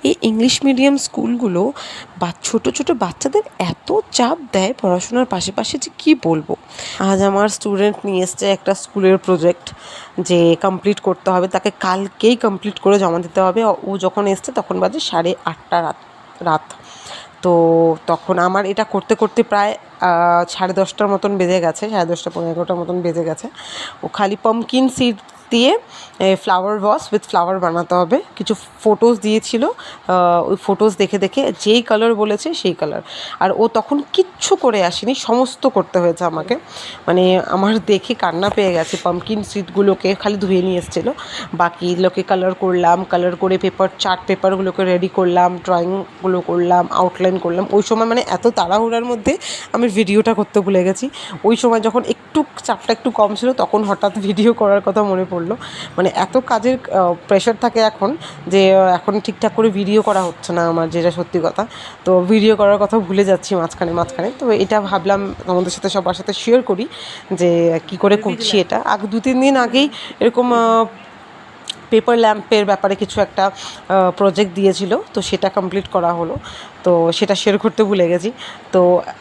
এই English medium স্কুলগুলো ছোটো ছোটো বাচ্চাদের এত চাপ দেয় পড়াশোনার পাশাপাশি যে কী বলবো। আজ আমার স্টুডেন্ট নিয়ে এসছে একটা স্কুলের প্রজেক্ট যে কমপ্লিট করতে হবে, তাকে কালকেই কমপ্লিট করে জমা দিতে হবে। ও যখন এসছে তখন বাজে 8:30 রাত। তো তখন আমার এটা করতে করতে প্রায় 10:30 মতন বেজে গেছে, 10:30 11:15 মতন বেজে গেছে। ও খালি পাম্পকিন সিড দিয়ে ফ্লাওয়ার ওয়াশ উইথ ফ্লাওয়ার বানাতে হবে। কিছু ফটোস দিয়েছিল, ওই ফটোস দেখে দেখে যেই কালার বলেছে সেই কালার। আর ও তখন কিচ্ছু করে আসেনি, সমস্ত করতে হয়েছে আমাকে। মানে আমার দেখে কান্না পেয়ে গেছে। পাম্পকিন সিডগুলোকে খালি ধুয়ে নিয়ে এসেছিলো, বাকিগুলোকে কালার করলাম, কালার করে চার্ট পেপারগুলোকে রেডি করলাম, ড্রয়িংগুলো করলাম, আউটলাইন করলাম। ওই সময় মানে এত তাড়াহুড়ার মধ্যে আমি ভিডিওটা করতে ভুলে গেছি। ওই সময় যখন একটু চাপটা একটু কম ছিল তখন হঠাৎ ভিডিও করার কথা মনে পড়লো। মানে এত কাজের প্রেশার থাকে এখন যে এখন ঠিকঠাক করে ভিডিও করা হচ্ছে না আমার, যেটা সত্যি কথা। তো ভিডিও করার কথা ভুলে যাচ্ছি মাঝখানে। তো এটা ভাবলাম তোমাদের সাথে সবার সাথে শেয়ার করি যে কী করে করছি এটা। 2-3 দিন আগেই এরকম পেপার ল্যাম্পের ব্যাপারে কিছু একটা প্রজেক্ট দিয়েছিল, তো সেটা কমপ্লিট করা হলো। তো সেটা শেয়ার করতে ভুলে গেছি। তো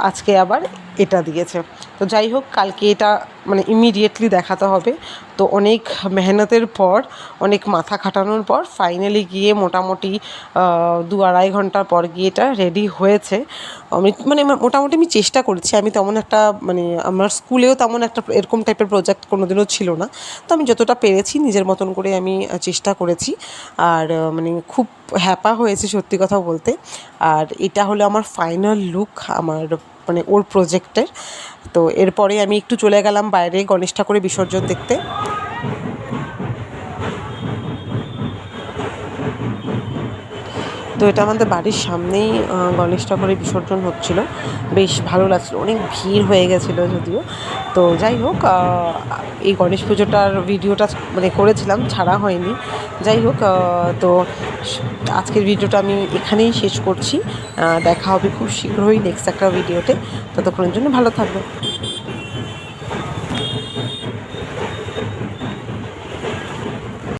আজকে আবার এটা দিয়েছে। তো যাই হোক, কালকে এটা মানে ইমিডিয়েটলি দেখাতে হবে। তো অনেক মেহনতের পর, অনেক মাথা খাটানোর পর ফাইনালি গিয়ে মোটামুটি 2-2.5 ঘন্টার পর গিয়ে এটা রেডি হয়েছে। মোটামুটি আমি চেষ্টা করেছি। আমি তেমন একটা আমার স্কুলেও তেমন একটা এরকম টাইপের প্রজেক্ট কোনোদিনও ছিল না। তো আমি যতটা পেরেছি নিজের মতন করে আমি চেষ্টা করেছি। আর খুব হ্যাপা হয়েছে সত্যি কথা বলতে। আর এটা হলো আমার ফাইনাল লুক আমার ওর প্রজেক্টের। তো এরপরে আমি একটু চলে গেলাম বাইরে গণেশ ঠাকুরের বিসর্জন দেখতে। তো এটা আমাদের বাড়ির সামনেই গণেশ ঠাকুরের বিসর্জন হচ্ছিল। বেশ ভালো লাগছিলো, অনেক ভিড় হয়ে গেছিলো যদিও। তো যাই হোক, এই গণেশ পুজোটার ভিডিওটা করেছিলাম, ছাড়া হয়নি। যাই হোক, তো আজকের ভিডিওটা আমি এখানেই শেষ করছি। দেখা হবে খুব শীঘ্রই নেক্সট একটা ভিডিওতে। ততক্ষণের জন্য ভালো থাকবে।